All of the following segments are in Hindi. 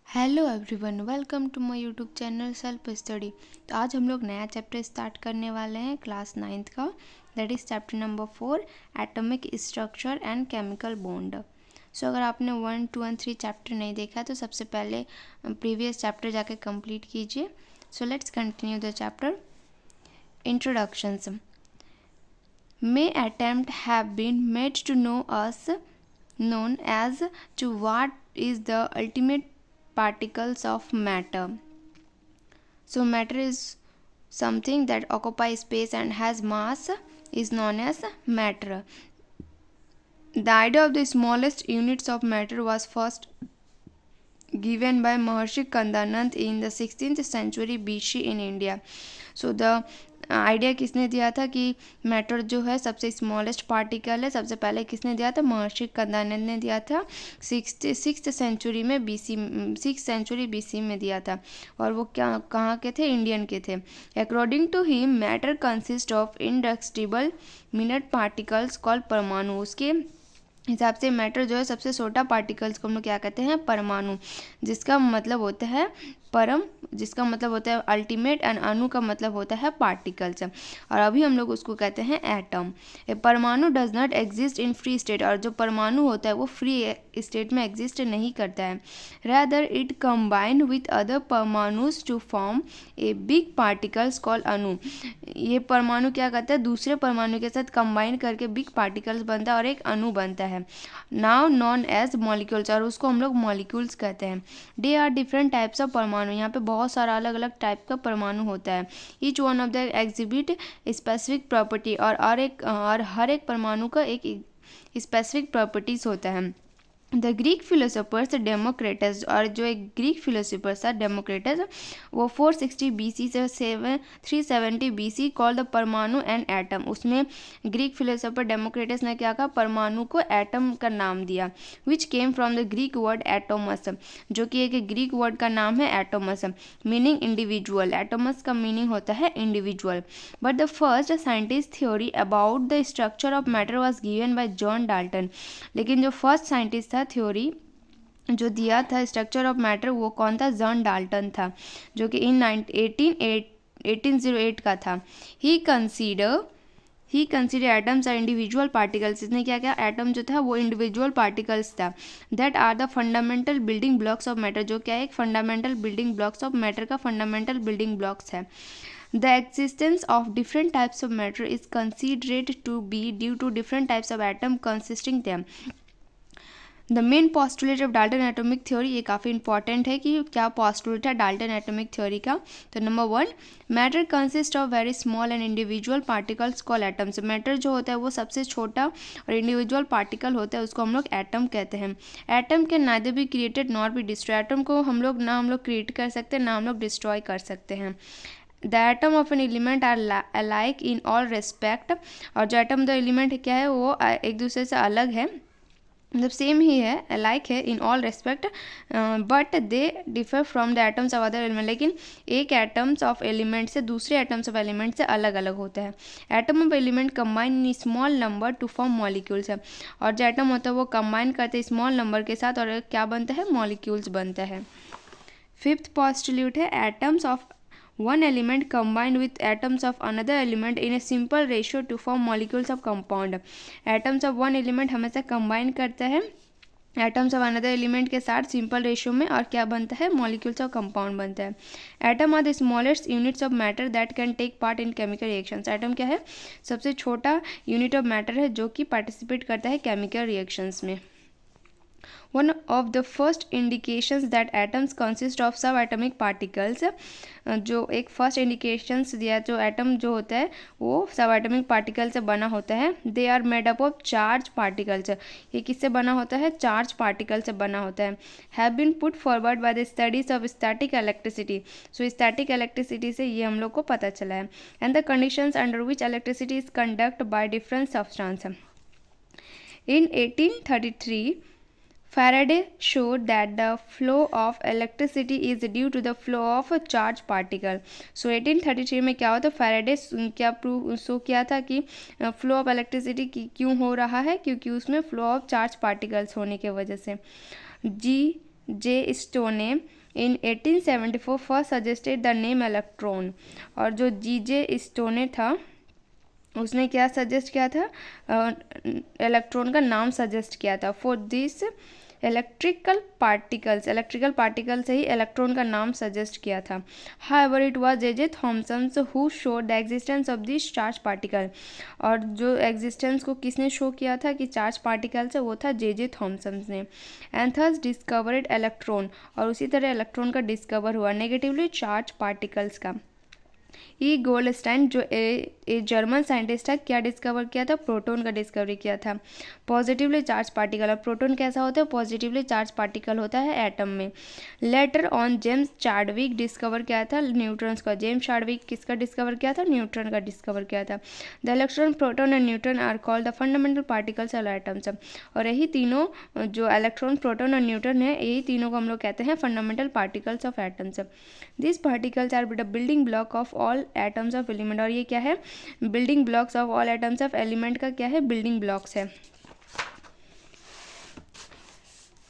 Hello everyone, welcome to my YouTube channel self study. तो आज हम लोग नया चैप्टर स्टार्ट करने वाले हैं क्लास 9th का, that is chapter number 4 atomic structure and chemical bond. So अगर आपने 1, 2 एंड 3 चैप्टर नहीं देखा तो सबसे पहले प्रीवियस चैप्टर जाके कंप्लीट कीजिए। So let's continue the chapter. Introductions. May attempt have been made to know us known as to what is the ultimate particles of matter. So matter is something that occupies space and has mass is known as matter. The idea of the smallest units of matter was first given by Maharshi Kandanand in the 16th century BC in India. So the idea किसने दिया था कि मैटर जो है सबसे स्मॉलेस्ट पार्टिकल है, सबसे पहले किसने दिया था? महर्षि कंदानंद ने दिया था। सिक्स सेंचुरी बीसी में दिया था। और वो कहाँ के थे? इंडियन के थे। According to him matter consist of indestructible minute particles called परमाणु। उसके हिसाब से मैटर जो है सबसे छोटा पार्टिकल्स को हम लोग क्या कहते हैं? परमाणु, जिसका मतलब होता है परम, जिसका मतलब होता है अल्टीमेट, एंड अणु का मतलब होता है पार्टिकल्स। और अभी हम लोग उसको कहते हैं एटम। ए परमाणु does not exist in free state. और जो परमाणु होता है वो फ्री स्टेट में एग्जिस्ट नहीं करता है। Rather it combine with other परमाणुस to form a big particles called अणु। ये परमाणु क्या करता है? दूसरे परमाणु के साथ कंबाइन करके बिग पार्टिकल्स बनता है और एक अणु बनता है, नाउ नॉन एज मॉलिक्यूल्स, और उसको हम लोग मॉलिक्यूल्स कहते हैं। They are different types of परमाणु। यहाँ पे बहुत सारा अलग अलग टाइप का परमाणु होता है। Each one of the exhibit specific property, और हर एक परमाणु का एक स्पेसिफिक प्रॉपर्टीज होता है। द ग्रीक फिलोसोफर्स डेमोक्रेटस, और जो एक ग्रीक फिलोसोफर्स था डेमोक्रेटस, वो 460 BC से 370 BC कॉल द परमाणु एंड एटम। उसमें ग्रीक फिलोसोफर डेमोक्रेटस ने क्या कहा? परमाणु को एटम का नाम दिया, which came from the Greek word atomos, जो कि एक ग्रीक वर्ड का नाम है एटोमस, मीनिंग इंडिविजुअल। एटोमस का मीनिंग होता है individual. But the first scientist theory about the structure of matter was given by John Dalton. लेकिन जो फर्स्ट साइंटिस्ट थ्योरी जो दिया था स्ट्रक्चर ऑफ मैटर, वो कौन था? जॉन डाल्टन था, जो कि इन 1808 का था। He consider atoms are individual particles. इसने क्या किया? एटम जो था वो इंडिविजुअल पार्टिकल्स था। That are the fundamental building blocks of matter, जो क्या है? एक fundamental building blocks of matter का फंडामेंटल बिल्डिंग ब्लॉक्स है। The existence of different types of matter is considered to be due to different types of atom consisting them. The main postulate of Dalton atomic theory, ये काफ़ी इंपॉर्टेंट है कि क्या पॉस्टुलेट है डाल्टन एटॉमिक थ्योरी का। तो number 1, matter consist of very small and individual particles call atoms. Matter जो होता है वो सबसे छोटा और इंडिविजुअल पार्टिकल होता है, उसको हम लोग एटम कहते हैं। Atom can neither be created not be destroy. Atom को हम लोग क्रिएट कर सकते हैं, ना हम लोग डिस्ट्रॉय कर सकते हैं। The atom of an element are alike in all respect. और जो एटम द एलिमेंट क्या है वो एक दूसरे से अलग है, मतलब सेम ही है, अलाइक है in all respect, but they differ from the atoms of other element. लेकिन एक एटम्स ऑफ एलिमेंट से दूसरे एटम्स ऑफ एलिमेंट से अलग अलग होता है। Atom of element combine in small number two form molecules है। और जो एटम होता है वो कंबाइन करते हैं स्मॉल नंबर के साथ, और क्या बनता है? मॉलिक्यूल्स बनता है। फिफ्थ पॉस्टुलेट है atoms of one element combined with atoms of another element in a simple ratio to form molecules of compound. atoms of one element हमेशा combine करता है atoms of another element के साथ simple ratio में, और क्या बनता है? molecules of compound बनता है। atom are the smallest units of matter that can take part in chemical reactions. atom क्या है? सबसे छोटा unit of matter है जो कि participate करता है chemical reactions में। One of the first indications that atoms consist of subatomic particles, जो एक फर्स्ट इंडिकेशंस दिया, जो एटम जो होता है वो सबएटॉमिक पार्टिकल से बना होता है। They are made up of charge particles. ये किससे बना होता है? चार्ज पार्टिकल से बना होता है। Have been put forward by the studies of static electricity. So static electricity से ये हम लोग को पता चला है। And the conditions under which electricity is conduct by different substance. In 1833 Faraday showed that the flow of electricity is due to the flow of a charged particle. So 1833 में क्या होता है? फैराडे क्या प्रूव शो किया था कि फ्लो ऑफ इलेक्ट्रिसिटी क्यों हो रहा है? क्योंकि उसमें फ्लो ऑफ चार्ज पार्टिकल्स होने के वजह से। J. Stone ने इन 1874 first suggested the name electron. और जो G.J. स्टोने था उसने क्या सजेस्ट किया था, इलेक्ट्रॉन का नाम सजेस्ट किया था। फॉर दिस इलेक्ट्रिकल पार्टिकल से ही इलेक्ट्रॉन का नाम सजेस्ट किया था। However it was J.J. Thomson who showed the existence of this charge particle. और जो एग्जिस्टेंस को किसने शो किया था कि चार्ज पार्टिकल से, वो था J.J. थॉमसन ने। एंड थस डिस्कवर्ड इलेक्ट्रॉन, और उसी तरह इलेक्ट्रॉन का डिस्कवर हुआ नेगेटिवली चार्ज पार्टिकल्स का। ई गोल्डस्टाइन जो ए जर्मन साइंटिस्ट है, क्या डिस्कवर किया था, प्रोटॉन का डिस्कवरी किया था। पॉजिटिवली चार्ज पार्टिकल, और प्रोटॉन कैसा होता है, पॉजिटिवली चार्ज पार्टिकल होता है एटम में। Later on James Chadwick discover किया था न्यूट्रॉन्स का। जेम्स चार्डविक किसका डिस्कवर किया था, न्यूट्रॉन का डिस्कवर किया था। The electron, proton and neutron are called the fundamental particles of atoms. और यही तीनों जो इलेक्ट्रॉन, प्रोटॉन और न्यूट्रॉन है, यही तीनों को हम लोग कहते हैं fundamental particles of atoms. This particles are the building block of all atoms of element. और ये क्या है, building blocks of all atoms of element का क्या है, बिल्डिंग ब्लॉक्स है।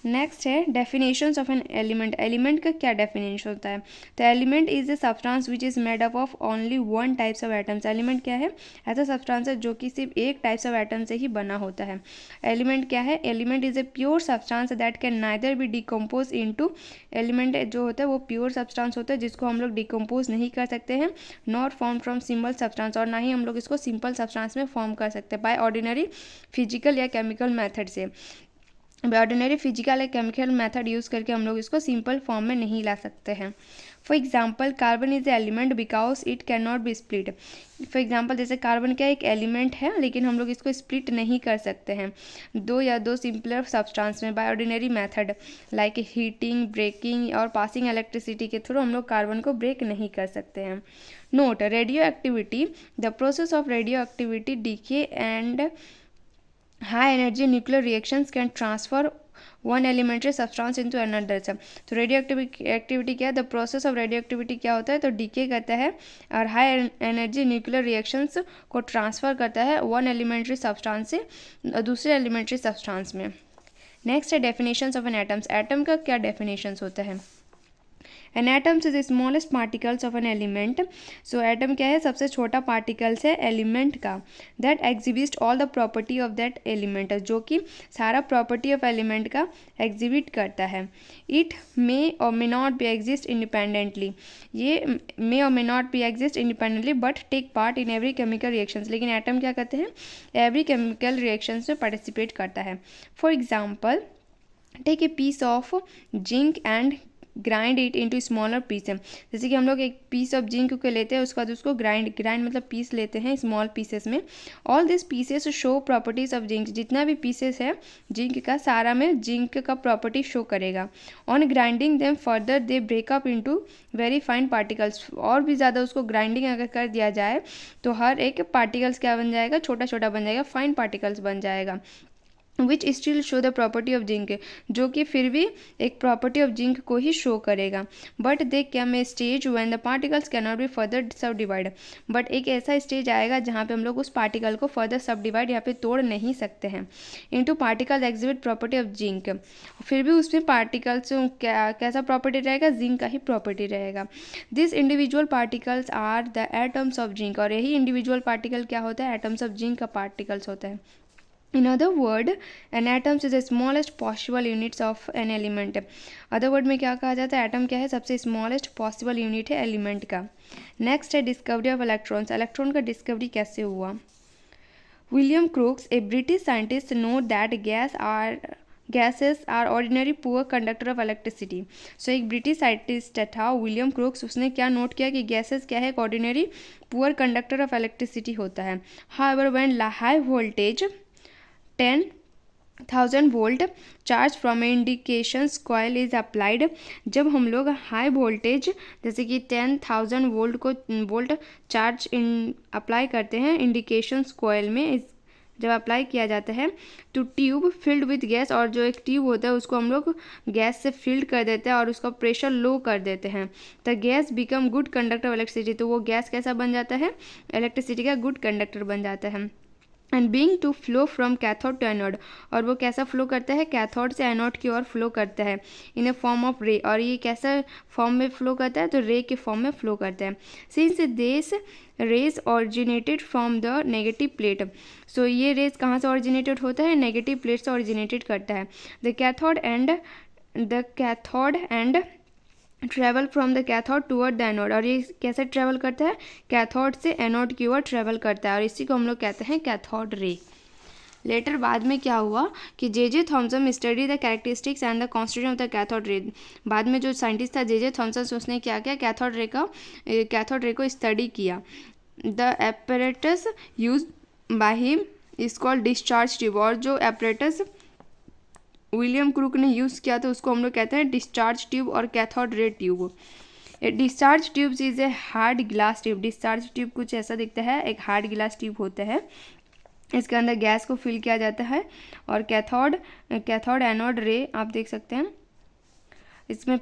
नेक्स्ट है definitions of an element. Element का क्या डेफिनेशन होता है, तो element is a substance which is made up of only one types of atoms. Element क्या है, ऐसा सब्सटेंस है जो कि सिर्फ एक टाइप्स ऑफ एटम से ही बना होता है। एलिमेंट क्या है, element is a pure substance that can neither be decompose into. Element जो होता है वो प्योर सब्सटेंस होता है जिसको हम लोग डिकम्पोज नहीं कर सकते हैं, not form from simple substance, और ना ही हम लोग इसको सिंपल सब्सटेंस में फॉर्म कर सकते हैं बाय ऑर्डिनरी फिजिकल या केमिकल मेथड से। ऑर्डिनरी फिजिकल या केमिकल मेथड यूज़ करके हम लोग इसको सिंपल फॉर्म में नहीं ला सकते हैं। For example carbon is element because it can not B split. For example जैसे कार्बन क्या एक एलिमेंट है, लेकिन हम लोग इसको स्प्लिट नहीं कर सकते हैं दो या दो सिंपलर सब्सटेंस में by ordinary method like heating, breaking और पासिंग इलेक्ट्रिसिटी के थ्रू हम लोग कार्बन को ब्रेक नहीं कर सकते हैं। Note, radioactivity, the process of radioactivity decay and high energy nuclear reactions can transfer one elementary substance into another। तो रेडियो एक्टिविटी क्या है, the process of radioactivity क्या होता है, तो डीके करता है और हाई एनर्जी न्यूक्लियर रिएक्शंस को ट्रांसफ़र करता है वन एलिमेंट्री सब्सटेंस से दूसरे एलिमेंट्री सब्सटेंस में। नेक्स्ट है definitions of an atoms. Atom का क्या डेफिनेशंस होता है, an atoms is smallest particles of an element. So atom क्या है, सबसे छोटा पार्टिकल्स है एलिमेंट का। That exhibit all the property of that element, जो कि सारा प्रॉपर्टी ऑफ एलिमेंट का एग्जिबिट करता है। It may or may not be exist independently, ये may or may not be exist independently but take part in every chemical reactions. लेकिन एटम क्या करते हैं, एवरी केमिकल रिएक्शंस में पार्टिसिपेट करता है। For example take a piece of zinc and grind it into smaller piece है। जैसे कि हम लोग एक पीस ऑफ जिंक को लेते हैं, उसके बाद उसको ग्राइंड मतलब पीस लेते हैं स्मॉल पीसेस में। All this pieces show properties of zinc, जितना भी पीसेस है जिंक का सारा में जिंक का प्रॉपर्टी शो करेगा। On grinding them further they breakup into very fine particles. और भी ज़्यादा उसको ग्राइंडिंग अगर कर दिया जाए तो हर एक पार्टिकल्स क्या बन जाएगा, छोटा छोटा बन जाएगा, फाइन पार्टिकल्स बन जाएगा। Which still show the property of zinc, जो कि फिर भी एक प्रॉपर्टी ऑफ जिंक को ही शो करेगा। But they came a stage when the particles can not be further sub divide. But एक ऐसा स्टेज आएगा जहाँ पे हम लोग उस पार्टिकल को फर्दर सब डिवाइड यहाँ पे तोड़ नहीं सकते हैं। Into particle exhibit property of zinc, फिर भी उसमें पार्टिकल्स कैसा प्रॉपर्टी रहेगा, जिंक का ही प्रॉपर्टी रहेगा। This individual particles are the atoms of zinc, और यही इंडिविजुअल पार्टिकल क्या होता है, एटम्स ऑफ जिंक का पार्टिकल्स होता है। In other word, an atom is the smallest possible units of an element। Other word में क्या कहा जाता है, एटम क्या है, सबसे स्मॉलेस्ट पॉसिबल यूनिट है एलिमेंट का। नेक्स्ट है डिस्कवरी ऑफ इलेक्ट्रॉन्स। इलेक्ट्रॉन का डिस्कवरी कैसे हुआ। William Crookes a British scientist note that gases are ordinary poor conductor of electricity. So एक ब्रिटिश साइंटिस्ट था विलियम क्रूक्स, उसने क्या नोट किया कि गैसेस क्या है, एक ordinary poor conductor of electricity होता है। However when high voltage 10,000 volt charge from indications coil is applied. जब हम लोग हाई वोल्टेज जैसे कि 10,000 वोल्ट चार्ज अप्लाई करते हैं इंडिकेशंस कॉयल में, जब अप्लाई किया जाता है तो ट्यूब फिल्ड विथ गैस, और जो एक ट्यूब होता है उसको हम लोग गैस से फिल्ड कर देते हैं और उसका प्रेशर लो कर देते हैं, तो gas become good conductor of electricity. तो वो गैस कैसा बन जाता है, इलेक्ट्रिसिटी का गुड कंडक्टर बन जाता है। And being to flow from cathode to anode, और वो कैसा फ्लो करता है, कैथोड से एनोड की ओर फ्लो करता है इन ए फॉर्म ऑफ रे, और ये कैसा फॉर्म में फ्लो करता है, तो रे के फॉर्म में फ्लो करता है। Since this rays originated from the negative plate, so ये रेज कहाँ से ऑरिजिनेटेड होता है, नेगेटिव प्लेट से ऑरिजिनेटेड करता है। The cathode and travel from the cathode toward the anode, और ये कैसे ट्रेवल करता है, कैथोड से एनोड की ओर ट्रेवल करता है, और इसी को हम लोग कहते हैं कैथोड रे। लेटर बाद में क्या हुआ कि J Thomson study the characteristics and the constitution of the cathode रे। बाद में जो साइंटिस्ट था जे थॉमसन, उसने क्या किया, कैथोड रे को स्टडी किया। The apparatus use by him is called discharge tube, और जो एपरेटस विलियम क्रूक ने यूज़ किया था उसको हम लोग कहते हैं डिस्चार्ज ट्यूब और cathode ray tube. Discharge tubes is a hard glass tube, discharge tube कुछ ऐसा दिखता है, एक हार्ड ग्लास ट्यूब होता है, इसके अंदर गैस को फिल किया जाता है, और कैथोड एनोड रे आप देख सकते हैं, इसमें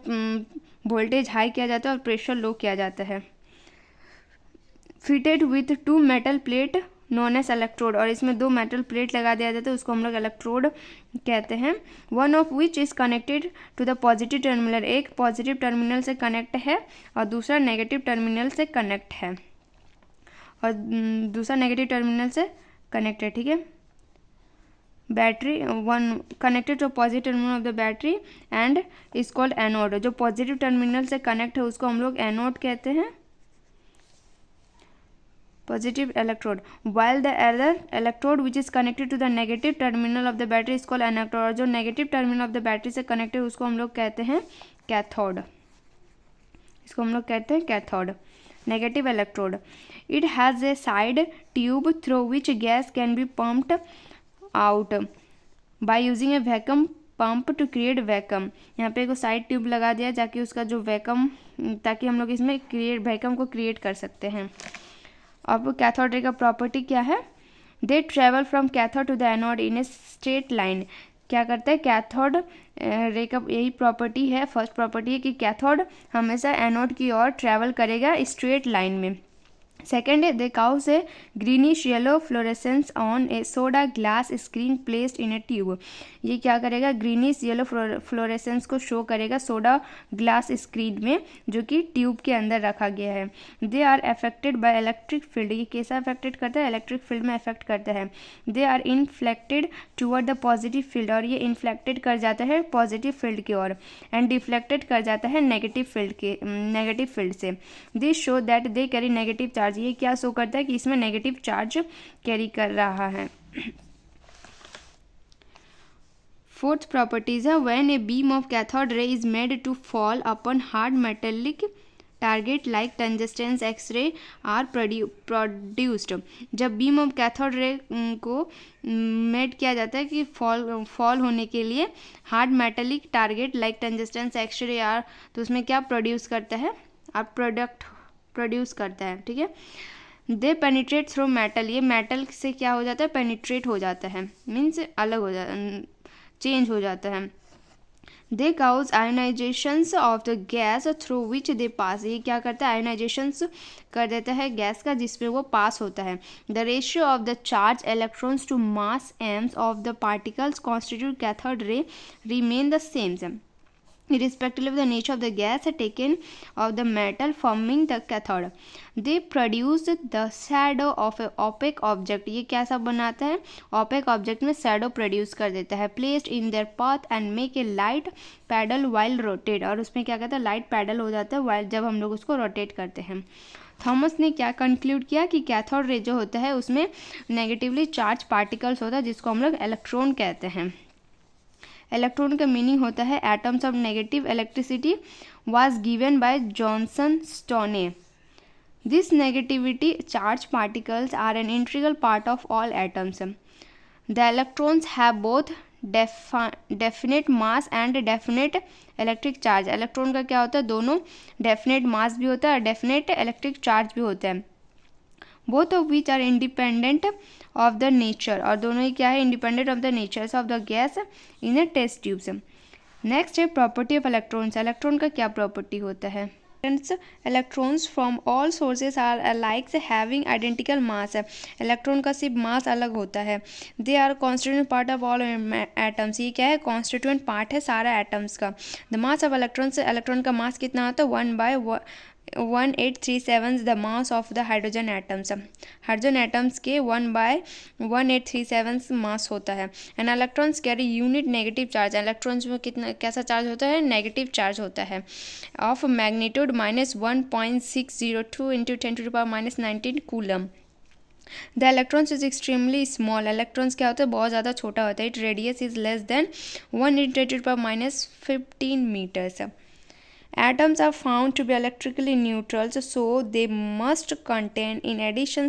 वोल्टेज हाई किया जाता है और प्रेशर लो किया जाता है। Fitted with 2 metal plate non S electrode, और इसमें 2 मेटल प्लेट लगा दिया जाता है, उसको हम लोग इलेक्ट्रोड कहते हैं। One of which is connected to the positive terminal, एक पॉजिटिव टर्मिनल से कनेक्ट है और दूसरा नेगेटिव टर्मिनल से कनेक्ट है, और दूसरा नेगेटिव टर्मिनल से कनेक्ट है, ठीक है। Battery one connected to positive terminal of the battery and is called anode, जो पॉजिटिव टर्मिनल से कनेक्ट है उसको हम लोग एनोड कहते हैं, positive electrode, while the other electrode which is connected to the negative terminal of the battery is called anode, और जो negative terminal of the battery से connected उसको हम लोग कहते हैं cathode, इसको हम लोग कहते हैं cathode, negative electrode. It has a side tube through which gas can be pumped out by using a vacuum pump to create vacuum. यहाँ पे एक साइड ट्यूब लगा दिया ताकि उसका जो वैक्यूम, ताकि हम लोग इसमें वैक्यूम को क्रिएट कर सकते हैं। अब कैथोड रे का प्रॉपर्टी क्या है, they travel from cathode to the anode in a straight line. क्या करता है कैथोड रे का यही प्रॉपर्टी है, फर्स्ट प्रॉपर्टी है कि कैथोड हमेशा एनोड की ओर ट्रेवल करेगा स्ट्रेट लाइन में। सेकेंड है they cause a greenish yellow fluorescence on a soda glass screen placed in a tube, ये क्या करेगा, ग्रीनिश येलो फ्लोरेसेंस को शो करेगा सोडा ग्लास स्क्रीन में जो कि ट्यूब के अंदर रखा गया है। They are affected by electric field, ये कैसा अफेक्टेड करता है, इलेक्ट्रिक फील्ड में अफेक्ट करता है। They are inflected toward the positive field, और ये इनफ्लेक्टेड कर जाता है पॉजिटिव फील्ड की ओर, एंड डिफ्लेक्टेड कर जाता है नेगेटिव फील्ड से। This show that they carry negative charge, ये क्या शो करता है कि इसमें नेगेटिव चार्ज कैरी कर रहा है। फोर्थ प्रॉपर्टीज है when a beam of cathode ray is made to fall upon hard metallic target like tungsten X ray are produced, जब बीम ऑफ कैथोड रे को मेड किया जाता है कि फॉल होने के लिए hard metallic target like tungsten X ray are, तो उसमें क्या प्रोड्यूस करता है, आप प्रोडक्ट प्रोड्यूस करता है, ठीक है। दे पेनिट्रेट थ्रू मेटल, ये मेटल से क्या हो जाता है, पेनिट्रेट हो जाता है, मीन्स अलग हो जाता, चेंज हो जाता है। They cause ionisations of the gas through which they pass, ये क्या करता है, आयोनाइजेशंस कर देता है गैस का जिसपे वो पास होता है। The ratio of the charge electrons to mass ems of the particles constitute cathode ray remain the same irrespective of the nature of the gas taken of the metal forming the cathode. They produce the shadow of a opaque object, ये कैसा बनाता है, opaque object में shadow produce कर देता है, placed in their path and make a light paddle while rotate, और उसमें क्या कहता है, light paddle हो जाता है while जब हम लोग उसको rotate करते हैं। थॉमस ने क्या कंक्लूड किया कि कैथोड रे जो होता है उसमें नेगेटिवली चार्ज पार्टिकल्स होता है जिसको हम लोग इलेक्ट्रॉन कहते हैं। इलेक्ट्रॉन का मीनिंग होता है atoms of negative electricity was given by Johnstone Stoney. This negativity charge particles are an integral part of all atoms. The electrons have both definite mass and definite electric charge, electron का क्या होता है, दोनों डेफिनेट मास भी होता है और डेफिनेट इलेक्ट्रिक चार्ज भी होता है। Both of which are independent of the nature, और दोनों ही क्या है, independent of the natures of the gas in a test tubes. Next है प्रॉपर्टी ऑफ इलेक्ट्रॉन्स, इलेक्ट्रॉन का क्या प्रॉपर्टी होता है, electrons from all sources are alike having identical mass है. इलेक्ट्रॉन का सिर्फ मास अलग होता है. They are constituent part of all atoms. ये क्या है? constituent part है सारा एटम्स का. The mass of electrons, electron का मास कितना होता है? 1/1837 the mass of the hydrogen atoms. Hydrogen atoms के 1/1837 मास होता है. And electrons carry unit negative charge. Electrons में कितना कैसा चार्ज होता है? नेगेटिव चार्ज होता है of magnitude -1.602 × 10⁻⁻19 coulomb. The electrons is extremely small. Electrons क्या होता है? बहुत ज़्यादा छोटा होता है. It radius is less than 1 × 10⁻⁻15 metres. Atoms are found to be electrically neutral, so they must contain in addition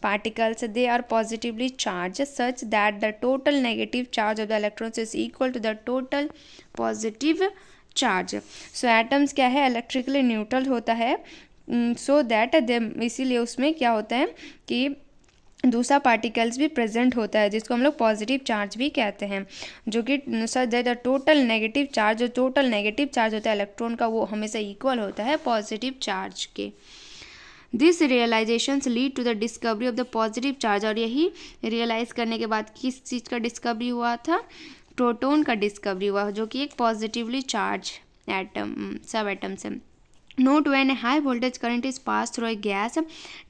particles. They are positively charged such that the total negative charge of the electrons is equal to the total positive charge. So atoms क्या है? electrically neutral होता है, so that they, इसीलिए उसमें क्या होता है कि दूसरा पार्टिकल्स भी प्रेजेंट होता है जिसको हम लोग पॉजिटिव चार्ज भी कहते हैं, जो कि such that the total negative charge, जो टोटल नेगेटिव चार्ज होता है इलेक्ट्रॉन का, वो हमेशा इक्वल होता है पॉजिटिव चार्ज के. This realisations lead to the discovery of the positive charge. और यही रियलाइज करने के बाद किस चीज़ का डिस्कवरी हुआ था? प्रोटॉन का डिस्कवरी हुआ, जो कि एक पॉजिटिवली चार्ज एटम सब एटम्स है. Note when high voltage current is pass through a gas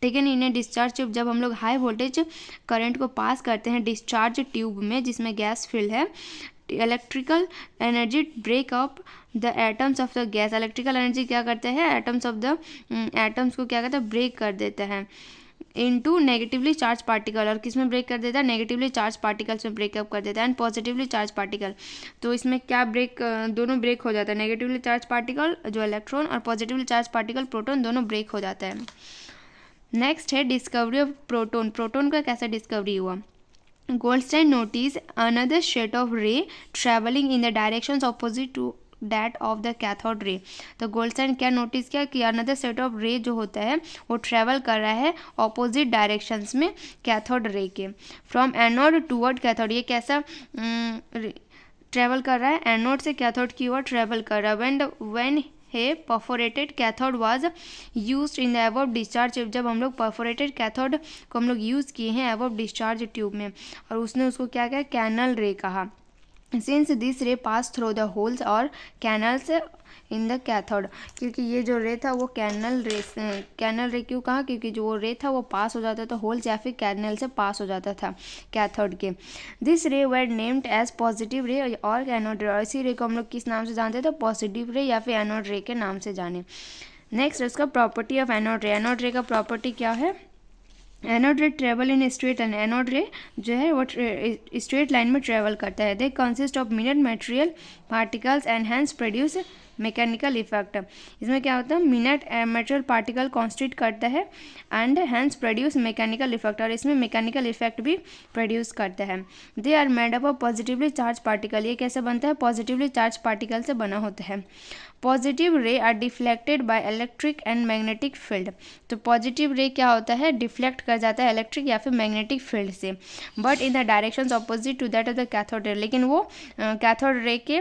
taken in A discharge tube. जब हम लोग हाई वोल्टेज करंट को पास करते हैं डिस्चार्ज ट्यूब में जिसमें गैस फिल्ड है, electrical energy break up the atoms of the gas. Electrical energy क्या करता है? एटम्स ऑफ द एटम्स को क्या करता है? ब्रेक कर देता है इनटू नेगेटिवली चार्ज पार्टिकल. और किस में ब्रेक कर देता है? नेगेटिवली चार्ज पार्टिकल्स में ब्रेकअप कर देता है. एंड पॉजिटिवली चार्ज पार्टिकल, तो इसमें क्या ब्रेक, दोनों ब्रेक हो जाता है. नेगेटिवली चार्ज पार्टिकल जो इलेक्ट्रॉन और पॉजिटिवली चार्ज पार्टिकल प्रोटॉन, दोनों ब्रेक हो जाता है. नेक्स्ट है डिस्कवरी ऑफ प्रोटॉन. प्रोटॉन का कैसा डिस्कवरी हुआ? Goldstein noticed another set of ray traveling in the directions opposite to that of the cathode ray. तो गोल्डस्टाइन क्या नोटिस किया कि अनदर सेट ऑफ रे जो होता है वो ट्रेवल कर रहा है ऑपोजिट डायरेक्शंस में कैथोड रे के. From anode toward cathode. ये कैसा ट्रेवल कर रहा है? एनोड से कैथोड की ओर ट्रेवल कर रहा है. व्हेन है perforated cathode was used in the above discharge tube. जब हम लोग परफोरेटेड कैथोड को हम लोग यूज़ किए हैं अबव डिस्चार्ज ट्यूब में, और उसने उसको क्या कहा? कैनल रे कहा. सिंस दिस रे पास थ्रू द होल्स और कैनल्स इन द कैथोड. क्योंकि ये जो रे था वो कैनल रे क्यों कहा? क्योंकि जो वो रे था वो पास हो जाता था होल्स या फिर कैनल से पास हो जाता था कैथोड के. दिस रे वर नेम्ड एज पॉजिटिव रे और एनोड रे. और इसी रे को हम लोग किस नाम से जानते थे? पॉजिटिव रे या फिर एनोड रे के नाम से जाने. नेक्स्ट उसका प्रॉपर्टी ऑफ एनोड रे. एनोड रे का प्रॉपर्टी क्या है? एनोड रे travel in straight line. Anode रे जो है वो स्ट्रेट लाइन में ट्रेवल करता है. They consist of minute material particles and hence produce mechanical effect. इसमें क्या होता है? मिनट मटेरियल पार्टिकल कॉन्स्टिट्यूट करता है and hence produce mechanical effect. और इसमें मैकेनिकल इफेक्ट भी प्रोड्यूस करता है. They are made up of positively charge particle. ये कैसे बनता है? पॉजिटिवली चार्ज पार्टिकल से बना होता है. Positive ray are deflected by electric and magnetic field. तो पॉजिटिव रे क्या होता है? डिफ्लेक्ट कर जाता है इलेक्ट्रिक या फिर मैग्नेटिक फील्ड से, but in the directions opposite to that of the cathode ray. लेकिन वो कैथोड रे के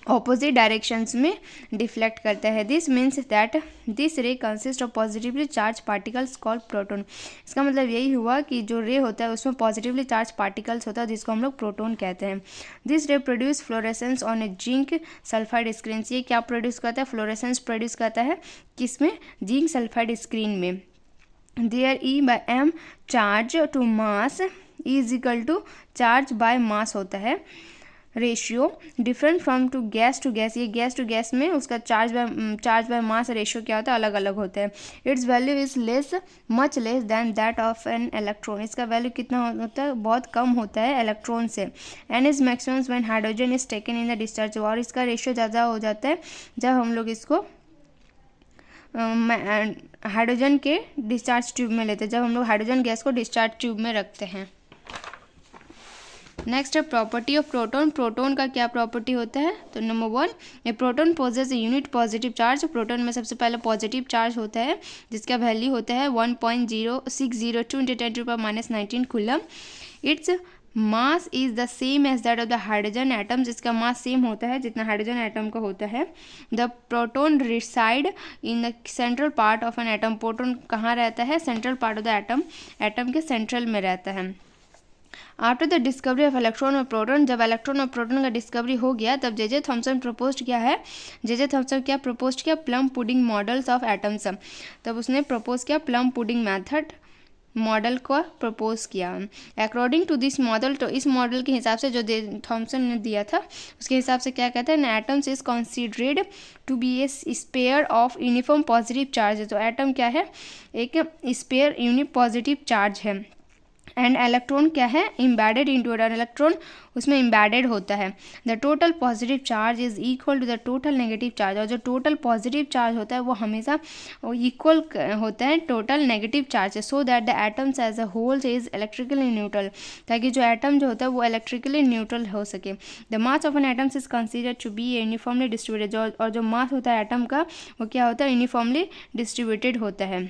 ऑपोजिट डायरेक्शंस में डिफ्लेक्ट करता है. दिस मीन्स दैट दिस रे consist of positively charge particles called proton. इसका मतलब यही हुआ कि जो रे होता है उसमें पॉजिटिवली चार्ज पार्टिकल्स होता है जिसको हम लोग प्रोटॉन कहते हैं. दिस रे produce fluorescence on A zinc sulphide screen. ये क्या प्रोड्यूस करता है? फ्लोरेसेंस प्रोड्यूस करता है किसमें? जिंक सल्फाइड स्क्रीन में. Their E/m charge to mass is equal to charge by mass होता है ratio. Different from to gas. ये गैस टू गैस में उसका चार्ज बाय मास रेशियो क्या होता है? अलग अलग होता है. Its value is much less than that of an electron. इसका वैल्यू कितना होता है? बहुत कम होता है इलेक्ट्रॉन से. An is maximum when hydrogen is taken in the discharge. और इसका रेशियो ज़्यादा हो जाता है जब हम लोग इसको हाइड्रोजन के डिस्चार्ज ट्यूब में लेते हैं, जब हम लोग हाइड्रोजन गैस को डिस्चार्ज ट्यूब में रखते हैं. नेक्स्ट है प्रॉपर्टी ऑफ प्रोटॉन. प्रोटॉन का क्या प्रॉपर्टी होता है? तो number 1, A proton poses a unit positive charge. Proton में सबसे पहले पॉजिटिव चार्ज होता है जिसका वैल्यू होता है 1.0602 × 10⁻⁻19 coulomb. Its mass is the same as that of the hydrogen atoms, इसका मास सेम होता है जितना हाइड्रोजन एटम का होता है। The proton reside in the central part of an atom, proton कहाँ रहता है? Central part of the atom, atom के सेंट्रल में रहता है। After the discovery of electron और प्रोटॉन, जब इलेक्ट्रॉन और प्रोटॉन का डिस्कवरी हो गया तब जे थॉमसन प्रपोज किया है, जे थॉमसन क्या प्रपोज किया? Plum pudding models of atoms, तब उसने प्रपोज किया प्लम पुडिंग मेथड मॉडल को प्रपोज किया। अकॉर्डिंग टू दिस मॉडल, तो इस मॉडल के हिसाब से जो थॉमसन ने दिया था उसके हिसाब से क्या कहता है? Atoms is considered to be a sphere of uniform positive charge, तो एटम क्या है? एक स्पेयर यूनिट पॉजिटिव चार्ज है। एंड इलेक्ट्रॉन क्या है? एम्बेडेड इनटू इट, इलेक्ट्रॉन उसमें एम्बेडेड होता है। The total positive charge is equal to the total negative charge, और जो टोटल पॉजिटिव चार्ज होता है वो हमेशा इक्वल होता है टोटल नेगेटिव चार्ज से, so that the atoms as a whole is electrically neutral, ताकि जो एटम जो होता है वो इलेक्ट्रिकली न्यूट्रल हो सके। The mass of an atoms is considered to be uniformly distributed, और जो मास होता है एटम का वो क्या होता है? यूनिफॉर्मली डिस्ट्रीब्यूटेड होता है।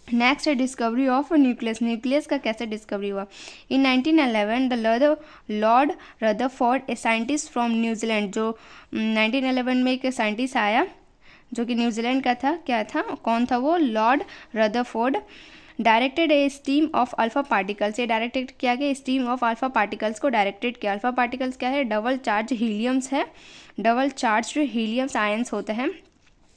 नेक्स्ट है डिस्कवरी ऑफ न्यूक्लियस, न्यूक्लियस का कैसे डिस्कवरी हुआ? इन 1911 the Lord Rutherford, a scientist from New Zealand, जो 1911 में एक साइंटिस्ट आया जो कि न्यूजीलैंड का था। क्या था? कौन था वो? Lord Rutherford. Directed A steam of alpha particles, ये डायरेक्टेड किया गया स्टीम ऑफ अल्फा पार्टिकल्स को डायरेक्टेड किया। अल्फा पार्टिकल्स क्या है? डबल चार्ज हीलियम्स है, डबल चार्ज हीलियम्स आयंस होते हैं।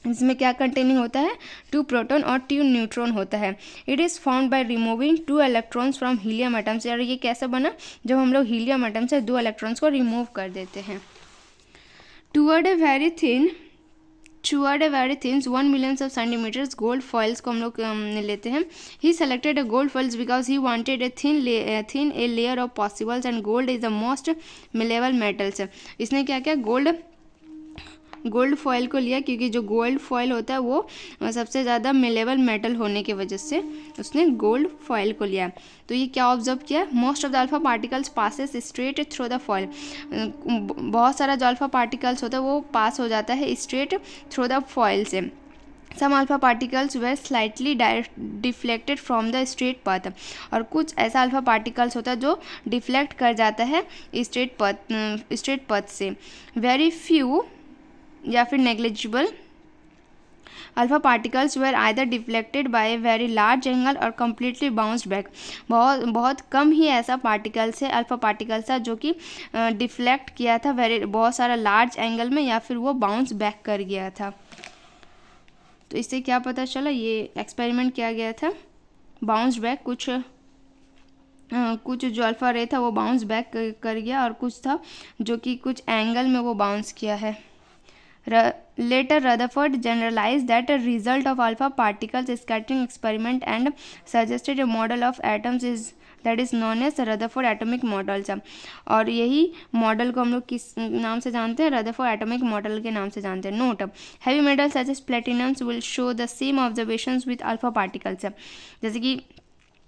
इसमें क्या कंटेनिंग होता है? 2 प्रोटॉन और 2 न्यूट्रॉन होता है। It is found by removing 2 electrons from helium atoms, और ये कैसे बना? जब हम लोग हीलियम एटम से 2 इलेक्ट्रॉन्स को रिमूव कर देते हैं। Toward a very thin 1 million of centimeters gold foils को हम लोग लेते हैं। He selected a gold foils because he wanted a thin a layer of possibles, and gold is the most malleable metals. इसने क्या किया? गोल्ड फॉइल को लिया, क्योंकि जो गोल्ड फॉइल होता है वो सबसे ज़्यादा मिलेबल मेटल होने की वजह से उसने गोल्ड फॉइल को लिया। तो ये क्या ऑब्जर्व किया? Most of the alpha particles passes straight through the foil, बहुत सारा जो अल्फा पार्टिकल्स होता है वो पास हो जाता है स्ट्रेट थ्रू द फॉइल से। Some alpha particles were slightly deflected from the straight path, और कुछ ऐसा अल्फा पार्टिकल्स होता है जो डिफ्लेक्ट कर जाता है स्ट्रेट पाथ से। वेरी फ्यू या फिर negligible alpha particles were either deflected by a very large angle or completely bounced back, बहुत कम ही ऐसा पार्टिकल्स है, अल्फा पार्टिकल्स था जो कि डिफ्लेक्ट किया था बहुत सारा लार्ज एंगल में, या फिर वो बाउंस बैक कर गया था। तो इससे क्या पता चला? ये एक्सपेरिमेंट किया गया था, बाउंस बैक, कुछ जो अल्फा रे था वो बाउंस बैक कर गया, और कुछ था जो कि कुछ एंगल में वो बाउंस किया है। Later, Rutherford generalized that a result of alpha particles scattering experiment and suggested a model of atoms that is known as Rutherford atomic models। और यही मॉडल को हम लोग किस नाम से जानते हैं? रदरफोर्ड एटॉमिक मॉडल के नाम से जानते हैं। Note: heavy metals such as platinums will show the same observations with alpha particles. जैसे कि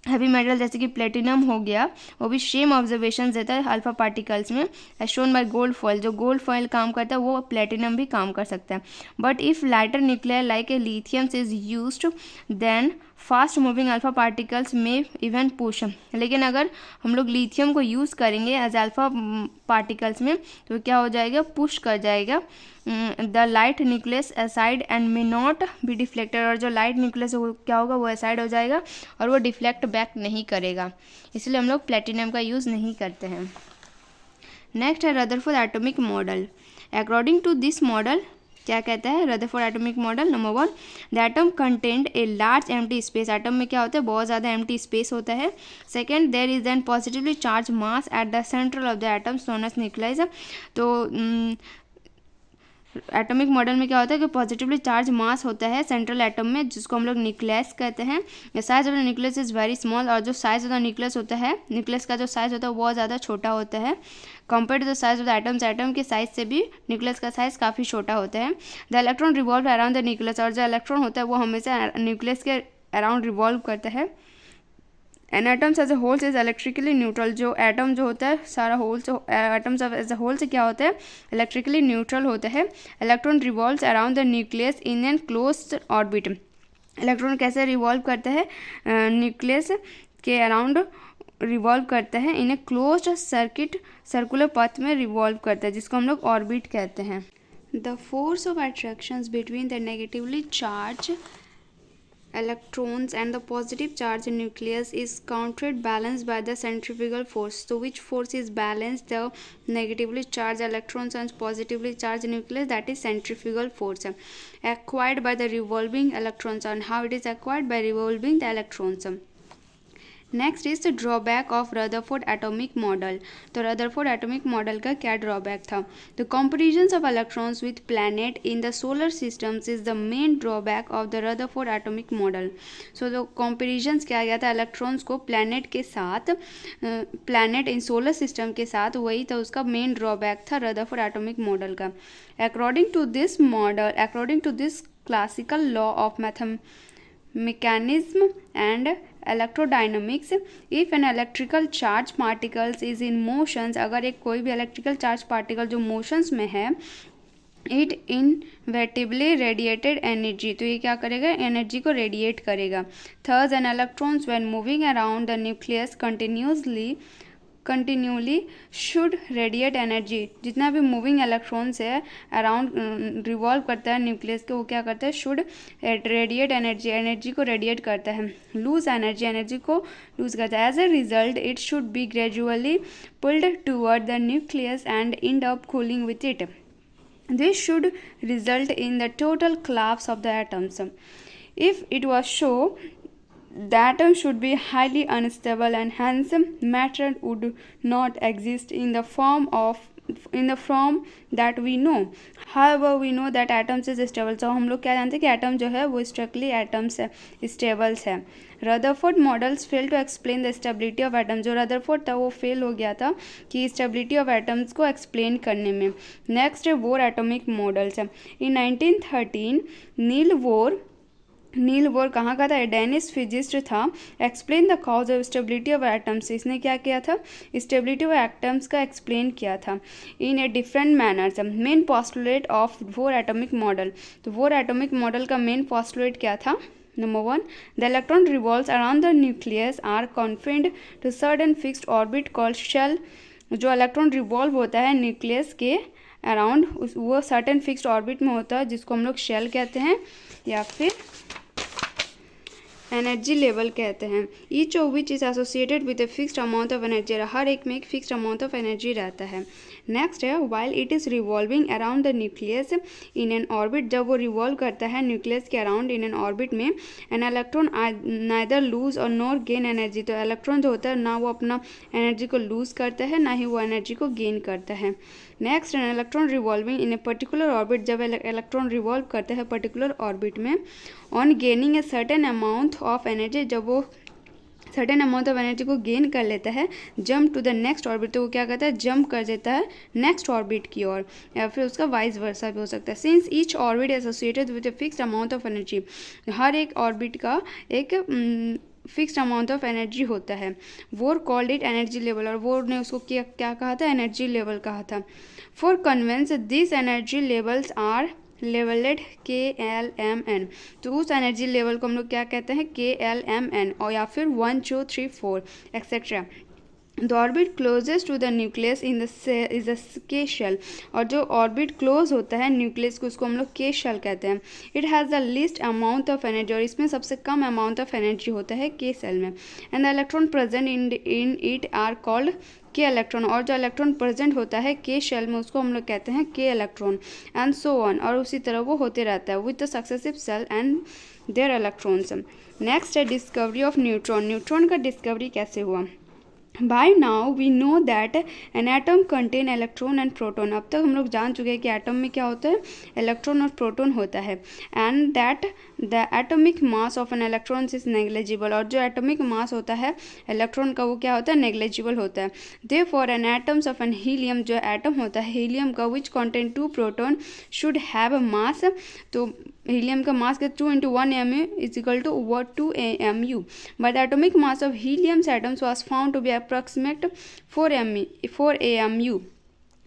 हैवी मेटल जैसे कि प्लेटिनम हो गया, वो भी सेम ऑब्जर्वेशन देता है अल्फा पार्टिकल्स में, as shown by gold foil. जो गोल्ड फॉइल काम करता है वो प्लेटिनम भी काम कर सकता है। But if lighter nuclear like a lithium is used then fast moving alpha particles may even push. लेकिन अगर हम लोग लिथियम को यूज़ करेंगे एज अल्फा पार्टिकल्स में तो क्या हो जाएगा? पुश कर जाएगा the light nucleus aside and may not be deflected, और जो लाइट न्यूक्लियस क्या होगा? वो असाइड हो जाएगा और वो डिफ्लेक्ट बैक नहीं करेगा, इसलिए हम लोग प्लेटिनम का यूज़ नहीं करते हैं। नेक्स्ट है Rutherford atomic model. According to this model क्या कहता है Rutherford atomic model? Number 1, the atom contained a large empty space. Atom में क्या होता है? बहुत ज़्यादा एम्प्टी स्पेस होता है। Second, there is an positively charge mass at the center of the atom known as nucleus. तो एटॉमिक मॉडल में क्या होता है कि पॉजिटिवली चार्ज मास होता है सेंट्रल एटम में, जिसको हम लोग न्यूक्लियस कहते हैं। The size of the nucleus is very small, और जो साइज ऑफ द न्यूक्लियस होता है, न्यूक्लियस का जो साइज होता है वो बहुत ज़्यादा छोटा होता है compare to the size of the atoms. Atom के साइज से भी न्यूक्लियस का साइज काफ़ी छोटा होता है। The electron revolve around the nucleus, और जो इलेक्ट्रॉन होता है वो हमेशा न्यूक्लियस के अराउंड रिवॉल्व करता है। An atoms as a wholes is electrically neutral, जो एटम जो होता है सारा wholes atoms as a whole से क्या होता है? इलेक्ट्रिकली न्यूट्रल होता है। Electron revolves around the nucleus in an closed orbit. Electron कैसे रिवॉल्व करता है? न्यूक्लियस के अराउंड रिवॉल्व करता है in a closed circuit circular path में रिवॉल्व करता है, जिसको हम लोग ऑर्बिट कहते हैं। The force of attractions between the negatively charge electrons and the positive charge nucleus is counterbalanced by the centrifugal force. So which force is balanced? The negatively charged electrons and positively charged nucleus, that is centrifugal force acquired by the revolving electrons. And how it is acquired? By revolving the electrons. Next is the drawback of Rutherford atomic model. तो रदरफोर्ड एटॉमिक मॉडल का क्या ड्रॉबैक था? The comparison of electrons with planet in the solar systems is the main drawback of the Rutherford atomic model. So जो कंपैरिजन किया गया था इलेक्ट्रॉन्स को प्लैनेट के साथ, प्लैनेट इन सोलर सिस्टम के साथ, वही था उसका मेन ड्रॉबैक था रदरफोर्ड एटॉमिक मॉडल का। According to this model, according to this classical law of mechanism and electrodynamics, if an electrical charge particles is in motions, अगर एक कोई भी electrical charge particle जो motions में है, इट इनवेटिवली रेडिएटेड एनर्जी, तो ये क्या करेगा? एनर्जी को रेडिएट करेगा। Thus an electrons when moving around the nucleus continuously should radiate energy. जितना भी मूविंग इलेक्ट्रॉन्स है अराउंड रिवॉल्व करता है न्यूक्लियस के, वो क्या करता है? शुड रेडिएट एनर्जी, एनर्जी को रेडिएट करता है। लूज एनर्जी, एनर्जी को लूज करता है। As a result it should be gradually pulled toward the nucleus and end up cooling with it. This should result in the total collapse of the atoms. If it was so, the atom should be highly unstable and hence matter would not exist in the form that we know. However, we know that atoms is stable. So हम लोग क्या जानते हैं कि एटम जो है वो strictly atoms है, स्टेबल्स है। Rutherford models fail to explain the stability of atom. जो रदरफोर्ड था वो फेल हो गया था कि स्टेबिलिटी ऑफ एटम्स को एक्सप्लेन करने में। नेक्स्ट है बोर एटॉमिक मॉडल्स है। इन 1913 नील बोर कहाँ का था? डेनिश फिजिस्ट था। Explain the cause of stability of atoms, इसने क्या किया था? स्टेबिलिटी ऑफ एटम्स का एक्सप्लेन किया था in a different manners. Main postulate of Bohr atomic model, तो बोर एटॉमिक मॉडल का मेन पोस्टुलेट क्या था? Number 1, the electron revolves around the nucleus are confined to certain fixed orbit called shell. जो इलेक्ट्रॉन रिवॉल्व होता है न्यूक्लियस के अराउंड, वो सर्टेन फिक्स्ड ऑर्बिट में होता है, जिसको हम लोग शेल कहते हैं या फिर एनर्जी लेवल कहते हैं। Each of which is associated with a fixed amount of energy, हर एक में एक फिक्स्ड अमाउंट ऑफ एनर्जी रहता है। नेक्स्ट है while it is revolving around the nucleus in N orbit, जब वो रिवॉल्व करता है न्यूक्लियस के अराउंड इन एन ऑर्बिट में, एन इलेक्ट्रॉन नाइदर लूज और नॉर गेन एनर्जी, तो इलेक्ट्रॉन जो होता है ना वो अपना एनर्जी को लूज करता है ना ही वो एनर्जी को गेन करता है। Next an electron revolving in a particular orbit, जब इलेक्ट्रॉन रिवॉल्व करता है पर्टिकुलर ऑर्बिट में, on gaining a certain amount of energy, जब वो सर्टेन अमाउंट ऑफ एनर्जी को गेन कर लेता है, jump to the next orbit, तो वो क्या करता है? जंप कर देता है नेक्स्ट ऑर्बिट की ओर, या फिर उसका वाइस वर्सा भी हो सकता है। Since each orbit associated with a fixed amount of energy, हर एक ऑर्बिट का एक फिक्स्ड अमाउंट ऑफ एनर्जी होता है। वोर कॉल्ड इट एनर्जी लेवल, और वोर ने उसको क्या कहा था? एनर्जी लेवल कहा था। For convenience this energy levels are levelled KLMN, तो उस एनर्जी लेवल को हम लोग क्या कहते हैं? KLMN, और या फिर 1 2 3 4 etcetera. The orbit closest to the nucleus in the is the K shell, और जो ऑर्बिट क्लोज होता है न्यूक्लियस को, उसको हम लोग के शेल कहते हैं। It has the least amount of energy, और इसमें सबसे कम अमाउंट ऑफ एनर्जी होता है के शेल में। And the electron present in it are called K electron, और जो इलेक्ट्रॉन प्रेजेंट होता है के शेल में उसको हम लोग कहते हैं के इलेक्ट्रॉन। एंड सो ऑन, और उसी तरह वो होते रहता है with the successive shell and their electrons. Next है डिस्कवरी ऑफ न्यूट्रॉन। न्यूट्रॉन का डिस्कवरी कैसे हुआ? By now we know that an atom contain electron and proton, अब तक हम लोग जान चुके हैं कि एटम में क्या होता है? इलेक्ट्रॉन और प्रोटॉन होता है। And that the atomic mass of an electron is negligible, और जो एटॉमिक मास होता है इलेक्ट्रॉन का वो क्या होता है? नेग्लिजिबल होता है। Therefore an atoms of an helium, जो एटम होता है हीलियम का, which contain 2 proton should have mass, तो हीलियम का मास के 2 × 1 mu is equal to 2 AMU, but the atomic mass of helium's atoms was found to be approximate 4 AMU,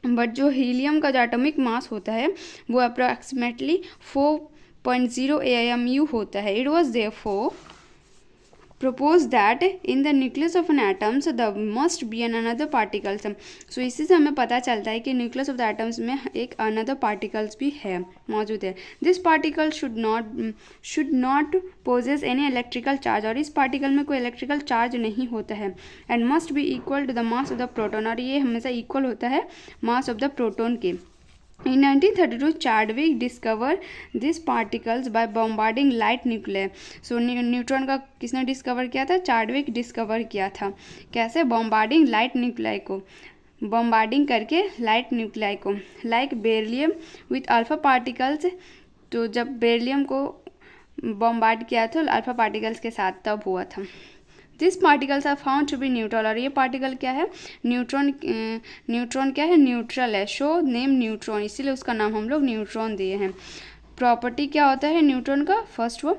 but जो हीलियम का जो एटॉमिक मास होता है वो अप्रॉक्सीमेटली 4.0 AMU होता है। It was therefore propose that in the nucleus of an atom so there must be an another particles. So इसी से हमें पता चलता है कि nucleus of the atoms में एक another particles भी है मौजूद है. This particle should not possess any electrical charge, और इस particle में कोई electrical charge नहीं होता है, and must be equal to the mass of the proton, और ये हमेशा equal होता है mass of the proton के. In 1932, Chadwick discovered these particles by bombarding light nuclei. So neutron का किसने डिस्कवर किया था? चार्डविक डिस्कवर किया था. कैसे? बॉम्बार्डिंग लाइट न्यूक्लाई को, बॉम्बार्डिंग करके लाइट न्यूक्लाई को, like beryllium with alpha particles. तो जब बेरिलियम को बॉम्बार्ड किया था अल्फा पार्टिकल्स के साथ, तब हुआ था. This particles are found to be neutral, और ये पार्टिकल क्या है? न्यूट्रॉन. न्यूट्रॉन क्या है? न्यूट्रल है. शो नेम न्यूट्रॉन, इसीलिए उसका नाम हम लोग न्यूट्रॉन दिए हैं. प्रॉपर्टी क्या होता है न्यूट्रॉन का? फर्स्ट वो,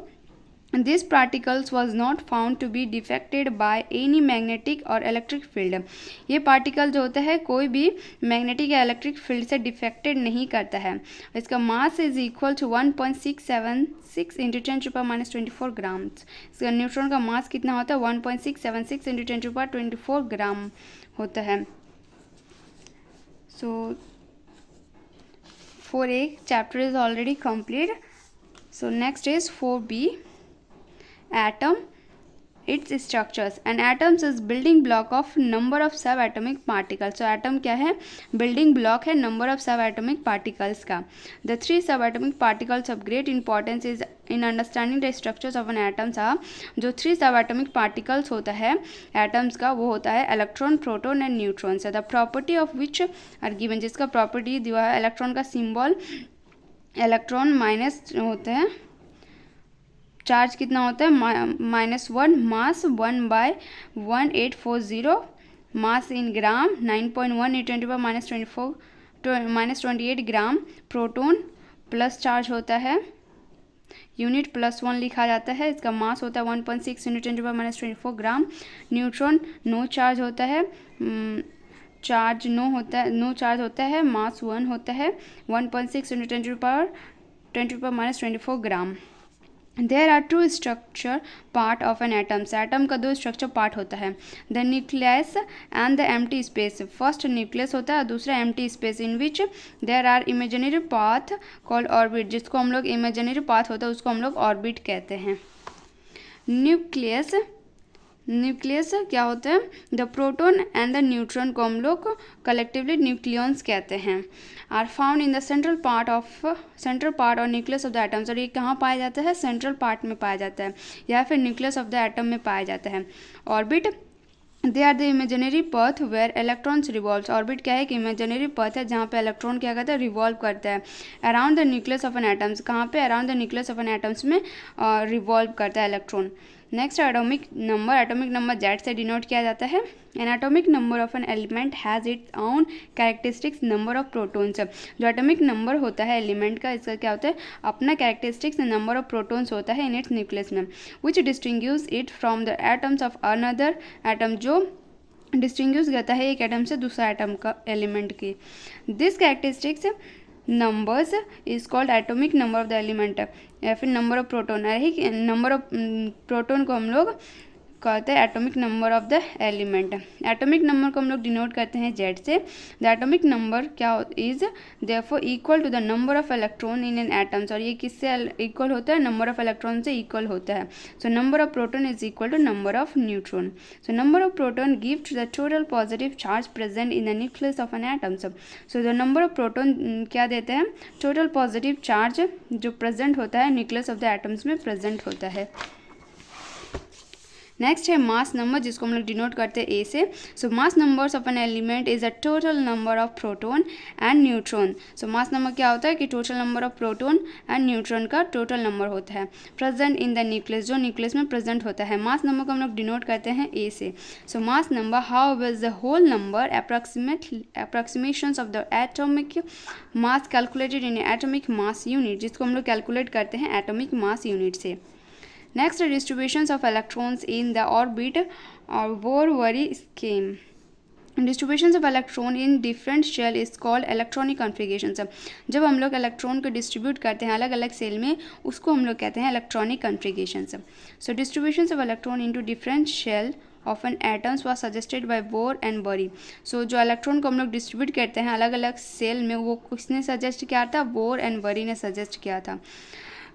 this particles was not found to be deflected by any magnetic or electric field. ये पार्टिकल जो होता है कोई भी मैग्नेटिक या इलेक्ट्रिक फील्ड से डिफेक्टेड नहीं करता है. इसका mass is equal to 1.676 into 10⁻⁻24 grams. इसका न्यूट्रॉन का मास कितना होता है? 1.676 इंटू 10⁻24 ग्राम होता है. सो 4A chapter is already complete. So next is 4B. Atom, its structures. An atom is building block of number of subatomic particles. So atom क्या है? building block है number of subatomic particles का. The three subatomic particles of great importance is in understanding the structures of an atom are, जो three subatomic particles होता है atoms का, वो होता है electron, proton and neutron. So the property of which are given, जिसका property दिया है electron का symbol, electron माइनस होता है, चार्ज कितना होता है? -1, मास 1/1840, मास इन ग्राम 9.1 × 10⁻⁻24 -28 ग्राम. प्लस चार्ज होता है, यूनिट +1 लिखा जाता है. इसका मास होता है 1.6 × 10⁻⁻24 ग्राम. न्यूट्रॉन नो चार्ज होता है, चार्ज नो चार्ज होता है, मास 1 होता है, 1.6 × 10⁻24 gram. There are two structure part of an atom. Atom का दो स्ट्रक्चर पार्ट होता है, the nucleus and the empty space. First nucleus होता है, दूसरा empty space, in which there are imaginary path called orbit. जिसको हम लोग इमेजिनरी पाथ होता है उसको हम लोग ऑर्बिट कहते हैं. न्यूक्लियस क्या होता है? The proton and the neutron को हम लोग कलेक्टिवली न्यूक्लियॉन्स कहते हैं. Are found in the central part or nucleus of the atoms. और ये कहाँ पाया जाता है? सेंट्रल पार्ट में पाया जाता है या फिर न्यूक्लियस ऑफ द एटम में पाया जाता है. Orbit, they are the imaginary path where electrons revolve. Orbit क्या है? कि इमेजिनरी पथ है जहाँ पे इलेक्ट्रॉन क्या करता है? रिवॉल्व करता है around the nucleus of an atoms. कहाँ पे? Around the nucleus of an atoms में रिवॉल्व करता है electron. Next atomic number Z से डिनोट किया जाता है. An atomic number of an element has its own characteristics number of protons. जो एटॉमिक नंबर होता है एलिमेंट का, इसका क्या होता है? अपना कैरेक्टरिस्टिक्स नंबर ऑफ प्रोटॉन्स होता है इन इट्स न्यूक्लियस में, which distinguish it from the atoms of another atom. जो डिस्टिंग्विश करता है एक एटम से दूसरा एटम का एलिमेंट की. This characteristics numbers is called atomic number of the element, या फिर number of proton. Number of proton को हम लोग कहते हैं atomic number of the element. Atomic number को हम लोग डिनोट करते हैं जेड से. द एटॉमिक नंबर क्या is therefore equal to the number of electron in an atoms. और ये किससे इक्वल होता है? नंबर ऑफ इलेक्ट्रॉन से इक्वल होता है. सो number of proton is equal to number of neutron. So number of proton gives the total positive charge present in the nucleus of an atoms. So the number of proton क्या देते हैं? टोटल पॉजिटिव चार्ज जो प्रेजेंट होता है न्यूक्लियस ऑफ द एटम्स में प्रेजेंट होता है. नेक्स्ट है मास नंबर, जिसको हम लोग डिनोट करते हैं ए से. So mass numbers of an element is a total number of proton and neutron. So mass number क्या होता है? कि total number of proton and neutron का टोटल नंबर होता है प्रेजेंट इन द न्यूक्लियस, जो न्यूक्लियस में प्रेजेंट होता है. मास नंबर को हम लोग डिनोट करते हैं ए से. So mass number how is the whole number approximations of the atomic mass calculated in atomic mass unit, जिसको हम लोग कैलकुलेट करते हैं एटॉमिक मास यूनिट से. Next, distributions of electrons in the orbit or Bohr-Waring scheme. Distribution of electron in different shell is called electronic configuration. जब हम लोग इलेक्ट्रॉन को डिस्ट्रीब्यूट करते हैं अलग अलग सेल में, उसको हम लोग कहते हैं electronic configuration. So distribution of electron into different shell of an atoms was suggested by Bohr and Bury. So जो इलेक्ट्रॉन को हम लोग डिस्ट्रीब्यूट करते हैं अलग अलग सेल में, वो किसने सजेस्ट किया था? बोर एंड बरी ने सजेस्ट किया था।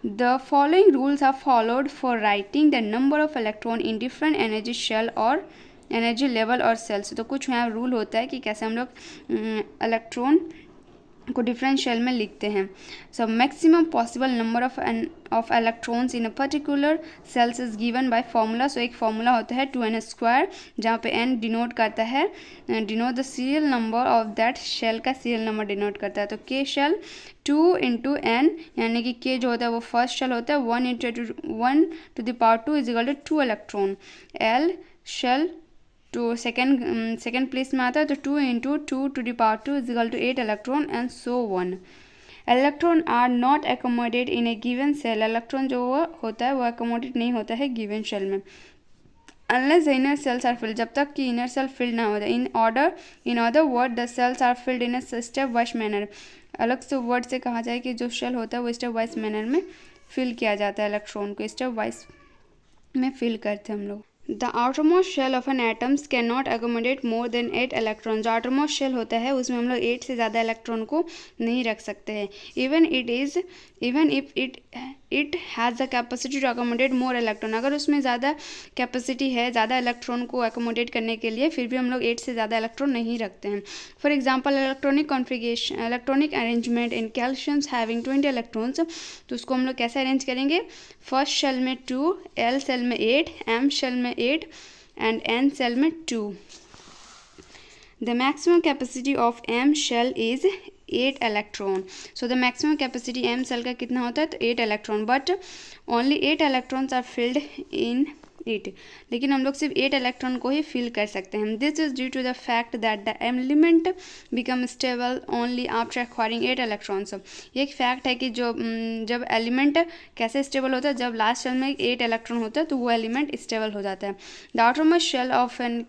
The following rules are followed for writing the number of electron in different energy shell और एनर्जी लेवल और सेल्स। तो कुछ यहाँ रूल होता है कि कैसे हम लोग इलेक्ट्रॉन को डिफरेंट शेल में लिखते हैं। So maximum possible number of electrons in a particular shells is given by formula. So एक फार्मूला होता है 2n², जहाँ पे n डिनोट करता है denote the serial number of that shell का सीरियल नंबर डिनोट करता है। तो k शेल 2 इंटू n, यानी कि k जो होता है वो फर्स्ट शेल होता है, 1 to the power 2 is equal to 2 electron. l shell तो सेकेंड प्लेस में आता है, तो 2 into 2 to the power 2 is equal to 8 electron and so on. Electron are not accommodate in a given shell. Electron जो होता है वो एकोमोडेट नहीं होता है गिवन शेल में unless the inner shells are filled, जब तक कि इनर सेल फिल्ड ना हो जाए। In other word the shells are filled in a step wise manner. अलग से वर्ड से कहा जाए कि जो शेल होता है वो स्टेप वाइज मैनर में फिल किया जाता है, इलेक्ट्रॉन को स्टेप वाइज में फिल करते हैं हम लोग। The outermost shell of an atoms can not accommodate more than 8 electrons। जो outermost shell होता है उसमें हम लोग 8 से ज़्यादा इलेक्ट्रॉन को नहीं रख सकते हैं। Even if it has the capacity to accommodate more electron. अगर उसमें ज़्यादा कैपेसिटी है ज़्यादा इलेक्ट्रॉन को accommodate करने के लिए, फिर भी हम लोग 8 से ज़्यादा इलेक्ट्रॉन नहीं रखते हैं। For example electronic arrangement in calciums having 20 electrons. तो उसको हम लोग कैसे अरेंज करेंगे? फर्स्ट शेल में 2, एल सेल में 8, एम शेल में 8 एंड एन सेल में 2। The maximum capacity of M shell is 8 electron. So the maximum capacity M shell का कितना होता है? तो 8 electron, but only 8 electrons are filled in it. लेकिन हम लोग सिर्फ 8 इलेक्ट्रॉन को ही फिल कर सकते हैं। This is due to the fact that the element become stable only after acquiring 8 electrons. ये एक फैक्ट है कि जब एलिमेंट कैसे स्टेबल होता है, जब लास्ट शेल में 8 इलेक्ट्रॉन होता है तो वो एलिमेंट स्टेबल हो जाता है। The outermost shell of an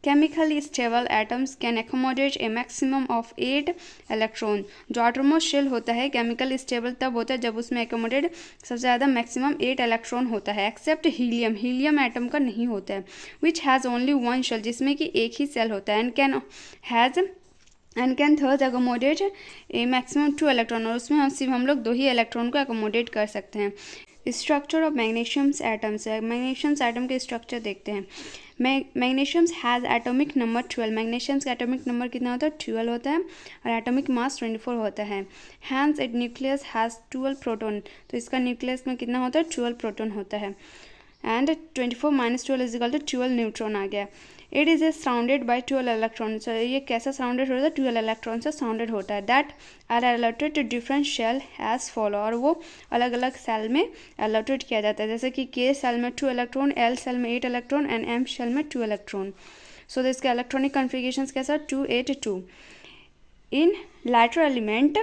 chemically stable atoms can accommodate a maximum of 8 electron। जो outermost shell होता है केमिकल स्टेबल तब होता है जब उसमें accommodate सबसे ज़्यादा मैक्सिमम 8 इलेक्ट्रॉन होता है। एक्सेप्ट हीलियम एटम का नहीं होता है, विच हैज़ ओनली 1 शेल, जिसमें कि एक ही सेल होता है, and can third accommodate A maximum 2 electron. और उसमें हम लोग 2 ही इलेक्ट्रॉन को accommodate कर सकते हैं। स्ट्रक्चर ऑफ मैग्नीशियम्स एटम्स है। मैग्नीशियम्स एटम के स्ट्रक्चर देखते हैं। मैग्नीशियम्स हैज़ एटॉमिक नंबर 12। मैग्नीशियम्स का एटॉमिक नंबर कितना होता है? 12 होता है और एटॉमिक मास 24 होता है। Hence it nucleus has 12 proton. तो इसका न्यूक्लियस में कितना होता है? 12 प्रोटॉन होता है। And 24 - 12 is equal to 12 neutron आ गया। It is surrounded by 12 electron. So ये कैसा सराउंडेड होता है? 12 इलेक्ट्रॉन से सराउंडेड होता है। That are allotted to different shell as follow. और वो अलग अलग सेल में अलॉटेड किया जाता है, जैसे कि के सेल में 2 इलेक्ट्रॉन, एल सेल में 8 इलेक्ट्रॉन एंड एम शेल में 2 इलेक्ट्रॉन। सो इसका इलेक्ट्रॉनिक कॉन्फ़िगरेशन कैसा? 2 8 2। In lighter element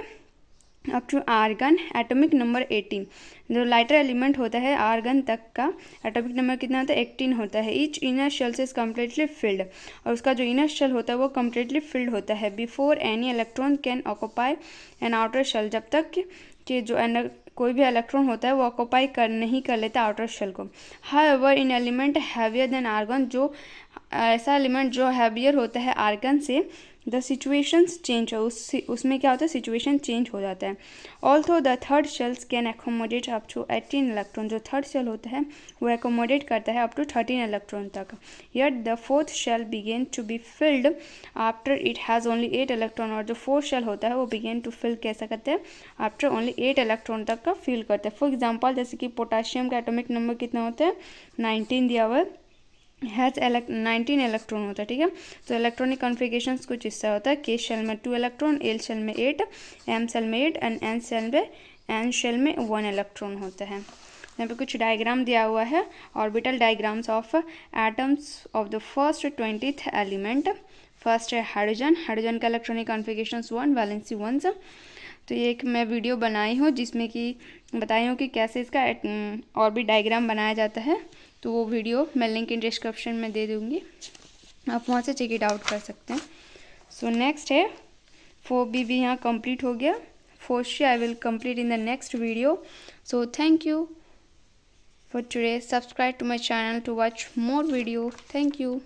up to argon atomic number 18। जो लाइटर एलिमेंट होता है आर्गन तक का एटॉमिक नंबर कितना होता है? 18 होता है। ईच इनर शेल से इज कम्प्लीटली फिल्ड। और उसका जो इनर शेल होता है वो कम्प्लीटली फिल्ड होता है before any electron can occupy an outer shell. जब तक कि जो कोई भी इलेक्ट्रॉन होता है वो ऑक्यूपाई नहीं कर लेता आउटर शेल को। However in element heavier than argon, जो ऐसा एलिमेंट जो हैवियर होता है आर्गन से, द सिचुएशंस चेंज हो, उसमें क्या होता है? सिचुएशन चेंज हो जाता है। Also the third shells can accommodate up to 18 electron. जो थर्ड शेल होता है वो एकोमोडेट करता है अप टू 13 इलेक्ट्रॉन तक। Yet the fourth shell begin to be filled after it has only 8 electron. और जो फोर्थ शेल होता है वो बिगेन टू फिल कैसा करते हैं? आफ्टर ओनली 8 इलेक्ट्रॉन तक का फिल करते हैं। फॉर एग्जाम्पल जैसे कि पोटाशियम का एटॉमिक नंबर कितना होता है? 19 दिया हुआ हैज़ 19 इलेक्ट्रॉन होता है। ठीक है, तो इलेक्ट्रॉनिक कॉन्फ़िगरेशंस कुछ इससे होता है। के शेल में 2 इलेक्ट्रॉन, एल शेल में 8, एम शेल में 8 एंड एन शेल में 1 इलेक्ट्रॉन होता है। यहाँ पे कुछ डायग्राम दिया हुआ है, orbital diagrams of atoms of the first 20th element. First है हाइड्रोजन का इलेक्ट्रॉनिक कॉन्फ़िगरेशंस 1, वैलेंसी 1। तो ये एक मैं वीडियो बनाई हूँ जिसमें कि बताई हूँ कि कैसे इसका ऑर्बिट डायग्राम बनाया जाता है। तो वो वीडियो मैं लिंक इन डिस्क्रिप्शन में दे दूँगी, आप वहाँ से चेक इट आउट कर सकते हैं। सो नेक्स्ट है 4B भी यहाँ कंप्लीट हो गया. 4C I will complete in the next video. So thank you for today. Subscribe to my channel to watch more video. Thank you.